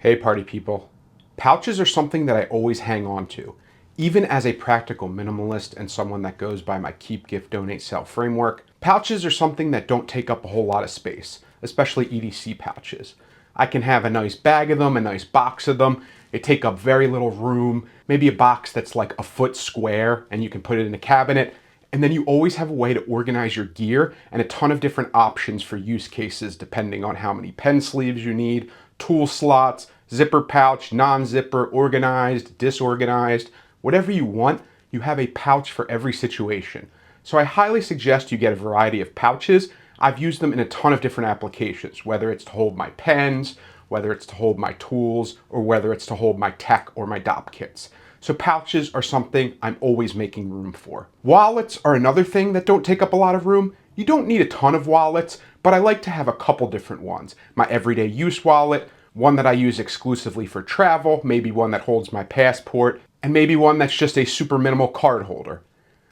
Hey party people. Pouches are something that I always hang on to. Even as a practical minimalist and someone that goes by my keep, gift, donate, sell framework, pouches are something that don't take up a whole lot of space, especially EDC pouches. I can have a nice bag of them, a nice box of them. They take up very little room, maybe a box that's like a foot square and you can put it in a cabinet. And then you always have a way to organize your gear and a ton of different options for use cases depending on how many pen sleeves you need, tool slots, zipper pouch, non-zipper, organized, disorganized, whatever you want, you have a pouch for every situation. So I highly suggest you get a variety of pouches. I've used them in a ton of different applications, whether it's to hold my pens, whether it's to hold my tools, or whether it's to hold my tech or my dopp kits. So pouches are something I'm always making room for. Wallets are another thing that don't take up a lot of room. You don't need a ton of wallets, but I like to have a couple different ones. My everyday use wallet, one that I use exclusively for travel, maybe one that holds my passport, and maybe one that's just a super minimal card holder.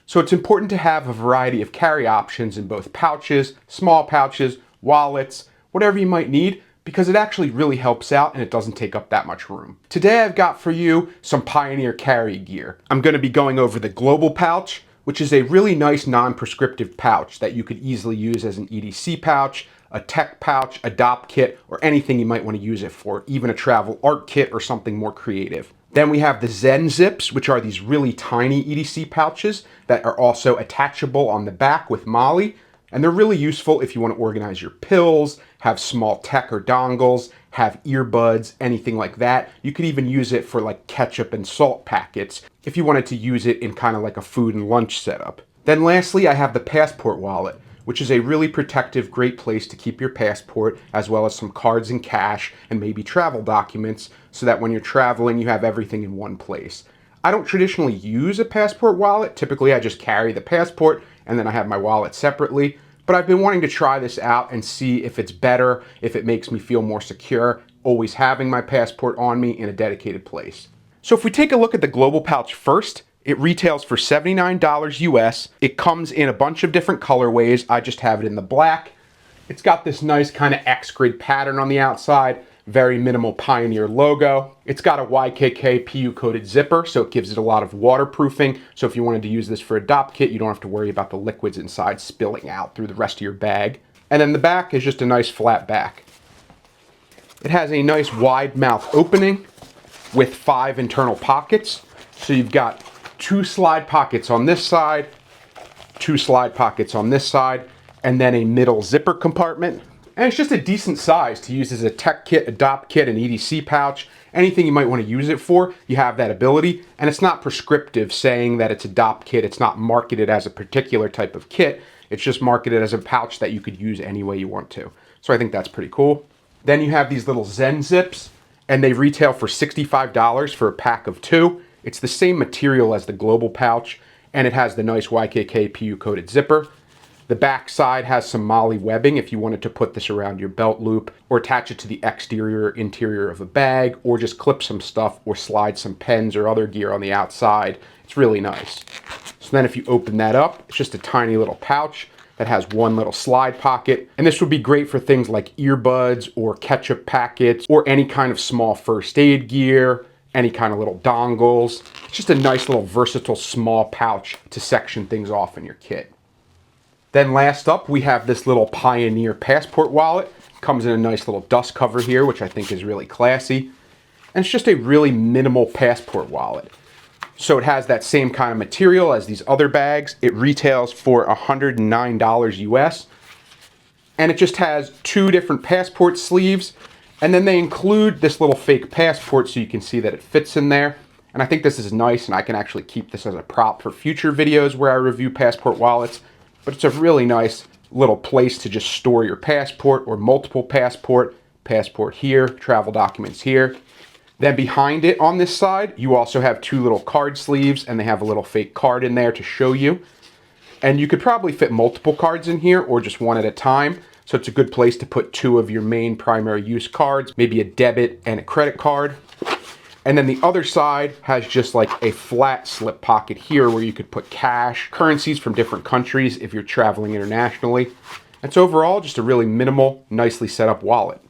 So it's important to have a variety of carry options in both pouches, small pouches, wallets, whatever you might need, because it actually really helps out and it doesn't take up that much room. Today I've got for you some Pioneer carry gear. I'm going to be going over the Global Pouch, which is a really nice non-prescriptive pouch that you could easily use as an EDC pouch, a tech pouch, a dopp kit, or anything you might want to use it for, even a travel art kit or something more creative. Then we have the Zen Zips, which are these really tiny EDC pouches that are also attachable on the back with MOLLE. And they're really useful if you want to organize your pills, have small tech or dongles, have earbuds, anything like that. You could even use it for like ketchup and salt packets if you wanted to use it in kind of like a food and lunch setup. Then lastly, I have the Passport wallet, which is a really protective, great place to keep your passport, as well as some cards and cash and maybe travel documents, so that when you're traveling, you have everything in one place. I don't traditionally use a Passport wallet. Typically, I just carry the passport and then I have my wallet separately. But I've been wanting to try this out and see if it's better, if it makes me feel more secure, always having my passport on me in a dedicated place. So if we take a look at the Global Pouch first, it retails for $79 US. It comes in a bunch of different colorways. I just have it in the black. It's got this nice kind of X-grid pattern on the outside, very minimal Pioneer logo. It's got a YKK PU coated zipper, so it gives it a lot of waterproofing. So if you wanted to use this for a dopp kit, you don't have to worry about the liquids inside spilling out through the rest of your bag. And then the back is just a nice flat back. It has a nice wide mouth opening with 5 internal pockets. So you've got 2 slide pockets on this side, 2 slide pockets on this side, and then a middle zipper compartment. And it's just a decent size to use as a tech kit, a dopp kit, an EDC pouch, anything you might want to use it for, you have that ability. And it's not prescriptive saying that it's a dopp kit. It's not marketed as a particular type of kit. It's just marketed as a pouch that you could use any way you want to. So I think that's pretty cool. Then you have these little Zen Zips, and they retail for $65 for a pack of 2. It's the same material as the Global Pouch, and it has the nice YKK PU coated zipper. The back side has some MOLLE webbing if you wanted to put this around your belt loop or attach it to the exterior or interior of a bag, or just clip some stuff or slide some pens or other gear on the outside. It's really nice. So then if you open that up, it's just a tiny little pouch that has 1 little slide pocket. And this would be great for things like earbuds or ketchup packets or any kind of small first aid gear, any kind of little dongles. It's just a nice little versatile small pouch to section things off in your kit. Then last up, we have this little Pioneer Passport wallet. Comes in a nice little dust cover here, which I think is really classy. And it's just a really minimal passport wallet. So it has that same kind of material as these other bags. It retails for $109 US. And it just has 2 different passport sleeves. And then they include this little fake passport so you can see that it fits in there. And I think this is nice, and I can actually keep this as a prop for future videos where I review passport wallets. But it's a really nice little place to just store your passport or multiple passport here, travel documents here. Then behind it on this side, you also have 2 little card sleeves, and they have a little fake card in there to show you. And you could probably fit multiple cards in here or just 1 at a time. So it's a good place to put 2 of your main primary use cards, maybe a debit and a credit card. And then the other side has just like a flat slip pocket here where you could put cash, currencies from different countries if you're traveling internationally. It's overall just a really minimal, nicely set up wallet.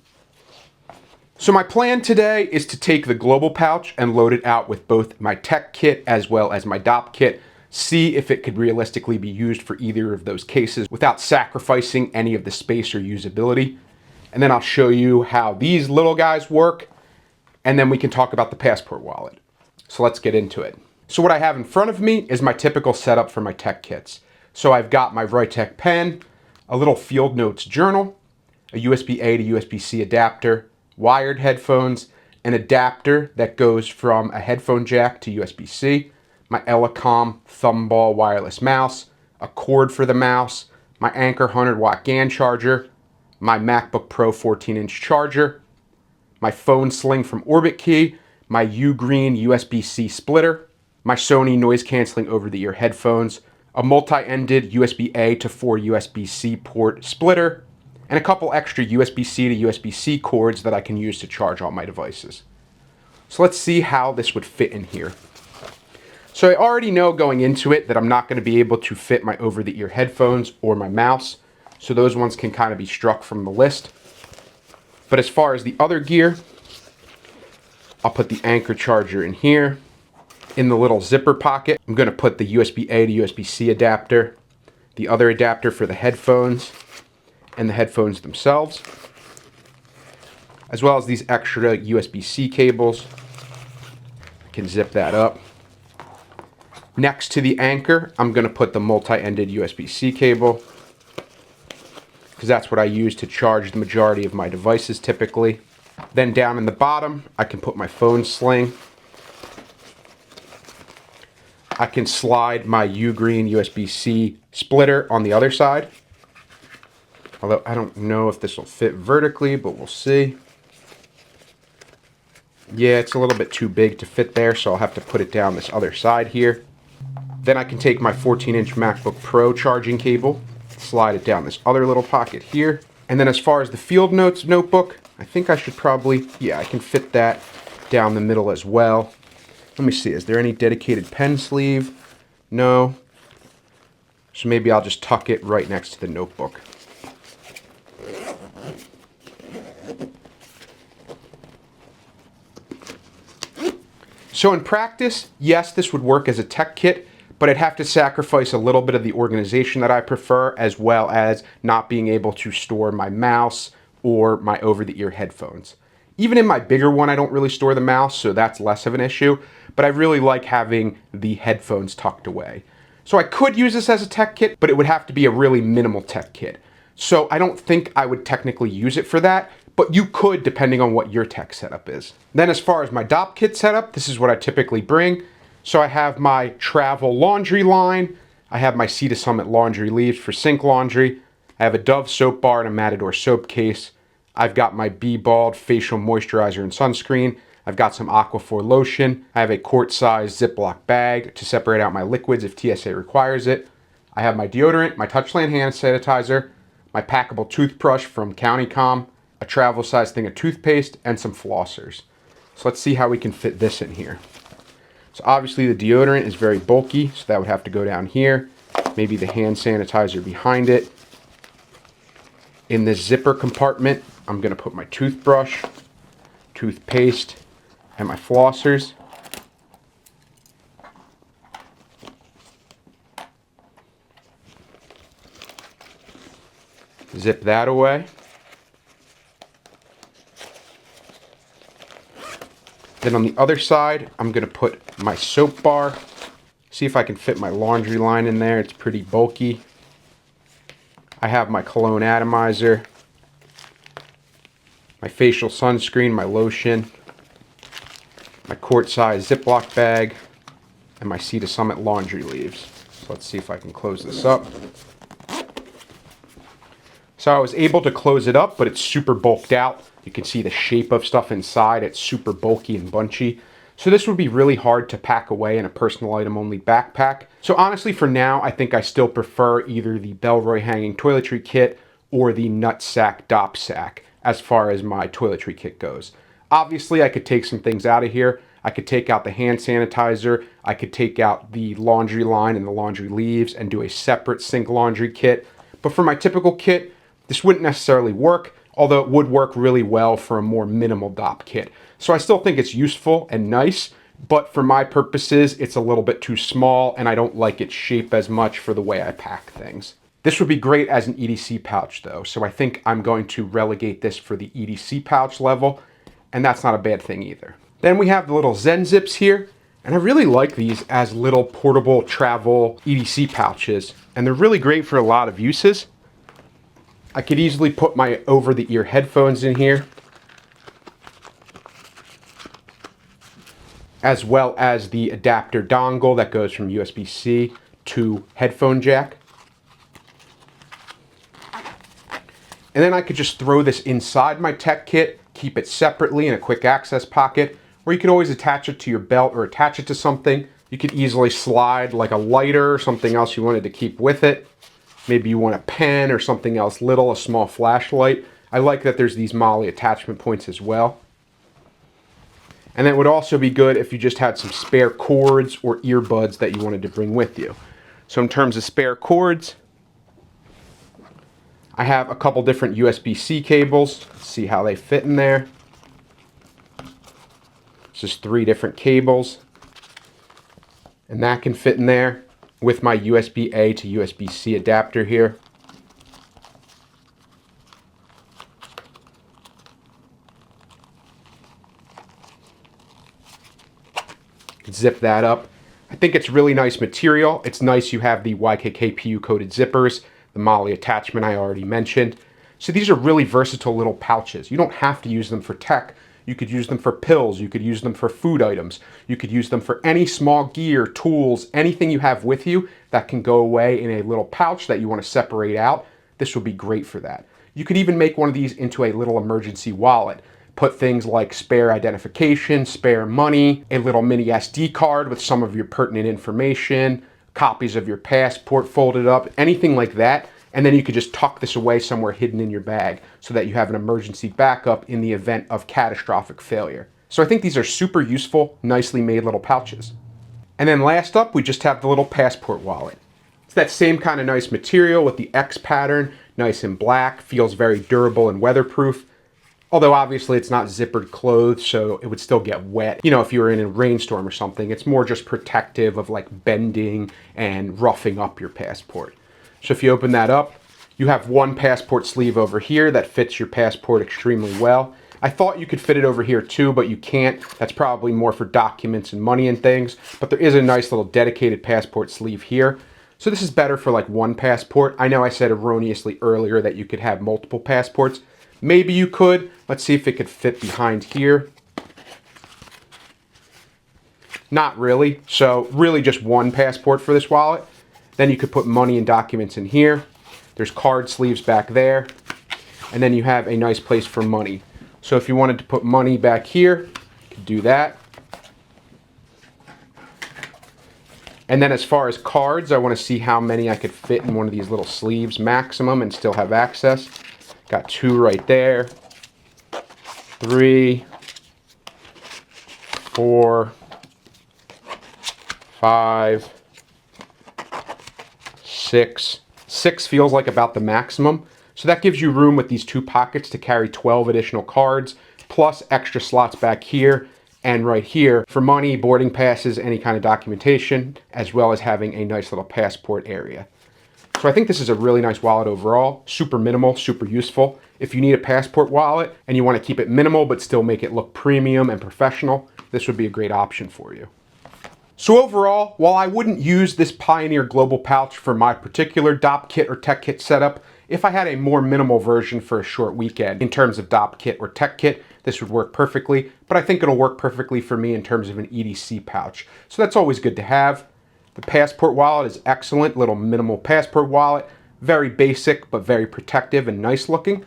So my plan today is to take the global pouch and load it out with both my tech kit as well as my dopp kit, see if it could realistically be used for either of those cases without sacrificing any of the space or usability. And then I'll show you how these little guys work, and then we can talk about the passport wallet. So let's get into it. So what I have in front of me is my typical setup for my tech kits. So I've got my Tech pen, a little field notes journal, a USB-A to USB-C adapter, wired headphones, an adapter that goes from a headphone jack to USB-C, my Elecom thumball wireless mouse, a cord for the mouse, my Anker 100-watt GAN charger, my MacBook Pro 14-inch charger, my phone sling from OrbitKey, my Ugreen USB-C splitter, my Sony noise-canceling over-the-ear headphones, a multi-ended USB-A to 4 USB-C port splitter, and a couple extra USB-C to USB-C cords that I can use to charge all my devices. So let's see how this would fit in here. So I already know going into it that I'm not going to be able to fit my over-the-ear headphones or my mouse, so those ones can kind of be struck from the list. But as far as the other gear, I'll put the Anker charger in here. In the little zipper pocket, I'm going to put the USB-A to USB-C adapter, the other adapter for the headphones, and the headphones themselves, as well as these extra USB-C cables. I can zip that up. Next to the Anker, I'm going to put the multi-ended USB-C cable, because that's what I use to charge the majority of my devices typically. Then down in the bottom, I can put my phone sling. I can slide my Ugreen USB-C splitter on the other side. Although I don't know if this will fit vertically, but we'll see. Yeah, it's a little bit too big to fit there, so I'll have to put it down this other side here. Then I can take my 14-inch MacBook Pro charging cable, slide it down this other little pocket here. And then as far as the field notes notebook, I think I should probably, yeah, I can fit that down the middle as well. Let me see, is there any dedicated pen sleeve? No. So maybe I'll just tuck it right next to the notebook. So in practice, yes, this would work as a tech kit, but I'd have to sacrifice a little bit of the organization that I prefer, as well as not being able to store my mouse or my over-the-ear headphones. Even in my bigger one, I don't really store the mouse, so that's less of an issue, but I really like having the headphones tucked away. So I could use this as a tech kit, but it would have to be a really minimal tech kit. So I don't think I would technically use it for that, but you could depending on what your tech setup is. Then as far as my dopp kit setup, this is what I typically bring. So I have my travel laundry line, I have my Sea to Summit laundry leaves for sink laundry, I have a Dove soap bar and a Matador soap case, I've got my Be Bald facial moisturizer and sunscreen, I've got some Aquaphor lotion, I have a quart-sized Ziploc bag to separate out my liquids if TSA requires it, I have my deodorant, my Touchland hand sanitizer, my packable toothbrush from CountyCom, a travel size thing of toothpaste, and some flossers. So let's see how we can fit this in here. So obviously the deodorant is very bulky, so that would have to go down here. Maybe the hand sanitizer behind it. In this zipper compartment, I'm going to put my toothbrush, toothpaste, and my flossers. Zip that away. Then on the other side, I'm going to put my soap bar. See if I can fit my laundry line in there. It's pretty bulky. I have my cologne atomizer, my facial sunscreen, my lotion, my quart-sized Ziploc bag, and my Sea to Summit laundry leaves. So let's see if I can close this up. So I was able to close it up, but it's super bulked out. You can see the shape of stuff inside. It's super bulky and bunchy. So this would be really hard to pack away in a personal item only backpack. So honestly, for now, I think I still prefer either the Bellroy hanging toiletry kit or the nutsack dopp sack as far as my toiletry kit goes. Obviously, I could take some things out of here. I could take out the hand sanitizer. I could take out the laundry line and the laundry leaves and do a separate sink laundry kit. But for my typical kit, this wouldn't necessarily work. although it would work really well for a more minimal dopp kit. So I still think it's useful and nice, but for my purposes, it's a little bit too small and I don't like its shape as much for the way I pack things. This would be great as an EDC pouch though, so I think I'm going to relegate this for the EDC pouch level, and that's not a bad thing either. Then we have the little Zen Zips here, and I really like these as little portable travel EDC pouches, and they're really great for a lot of uses. I could easily put my over-the-ear headphones in here, as well as the adapter dongle that goes from USB-C to headphone jack. And then I could just throw this inside my tech kit, keep it separately in a quick access pocket, or you could always attach it to your belt or attach it to something. You could easily slide like a lighter or something else you wanted to keep with it. Maybe you want a pen or something else little, a small flashlight. I like that there's these MOLLE attachment points as well. And it would also be good if you just had some spare cords or earbuds that you wanted to bring with you. So in terms of spare cords, I have a couple different USB-C cables. Let's see how they fit in there. It's just 3 different cables. And that can fit in there with my USB-A to USB-C adapter here. Zip that up. I think it's really nice material. It's nice you have the YKKPU coated zippers, the MOLLE attachment I already mentioned. So these are really versatile little pouches. You don't have to use them for tech. You could use them for pills. You could use them for food items. You could use them for any small gear, tools, anything you have with you that can go away in a little pouch that you want to separate out. This would be great for that. You could even make one of these into a little emergency wallet. Put things like spare identification, spare money, a little mini SD card with some of your pertinent information, copies of your passport folded up, anything like that. And then you could just tuck this away somewhere hidden in your bag so that you have an emergency backup in the event of catastrophic failure. So I think these are super useful, nicely made little pouches. And then last up, we just have the little passport wallet. It's that same kind of nice material with the X pattern, nice and black, feels very durable and weatherproof. Although obviously it's not zippered clothes, so it would still get wet. You know, if you were in a rainstorm or something, it's more just protective of like bending and roughing up your passport. So if you open that up, you have one passport sleeve over here that fits your passport extremely well. I thought you could fit it over here too, but you can't. That's probably more for documents and money and things, but there is a nice little dedicated passport sleeve here. So this is better for like one passport. I know I said erroneously earlier that you could have multiple passports. Maybe you could. Let's see if it could fit behind here. Not really. So really just one passport for this wallet. Then you could put money and documents in here. There's card sleeves back there. And then you have a nice place for money. So if you wanted to put money back here, you could do that. And then as far as cards, I want to see how many I could fit in one of these little sleeves maximum and still have access. Got 2 right there. 3, 4, 5, 6. 6 feels like about the maximum. So that gives you room with these 2 pockets to carry 12 additional cards, plus extra slots back here and right here for money, boarding passes, any kind of documentation, as well as having a nice little passport area. So I think this is a really nice wallet overall, super minimal, super useful. If you need a passport wallet and you want to keep it minimal but still make it look premium and professional, this would be a great option for you. So overall, while I wouldn't use this Pioneer Global pouch for my particular dopp kit or tech kit setup, if I had a more minimal version for a short weekend in terms of dopp kit or tech kit, this would work perfectly, but I think it'll work perfectly for me in terms of an EDC pouch. So that's always good to have. The passport wallet is excellent, little minimal passport wallet, very basic but very protective and nice looking.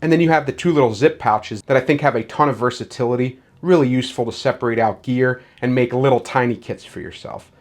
And then you have the 2 little zip pouches that I think have a ton of versatility, really useful to separate out gear and make little tiny kits for yourself.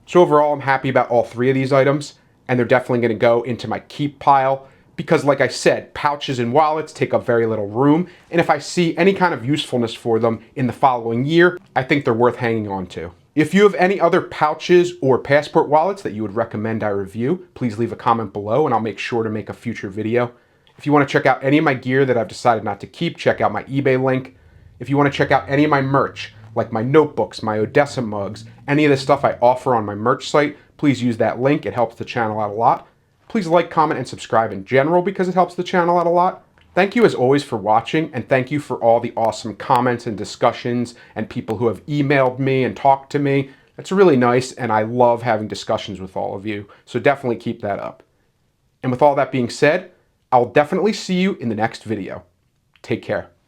So overall, I'm happy about all 3 of these items, and they're definitely going to go into my keep pile because, like I said, pouches and wallets take up very little room, and if I see any kind of usefulness for them in the following year, I think they're worth hanging on to. If you have any other pouches or passport wallets that you would recommend I review, please leave a comment below and I'll make sure to make a future video. If you want to check out any of my gear that I've decided not to keep, check out my eBay link. If you want to check out any of my merch, like my notebooks, my Odessa mugs, any of the stuff I offer on my merch site, please use that link. It helps the channel out a lot. Please like, comment, and subscribe in general because it helps the channel out a lot. Thank you as always for watching, and thank you for all the awesome comments and discussions and people who have emailed me and talked to me. That's really nice, and I love having discussions with all of you, so definitely keep that up. And with all that being said, I'll definitely see you in the next video. Take care.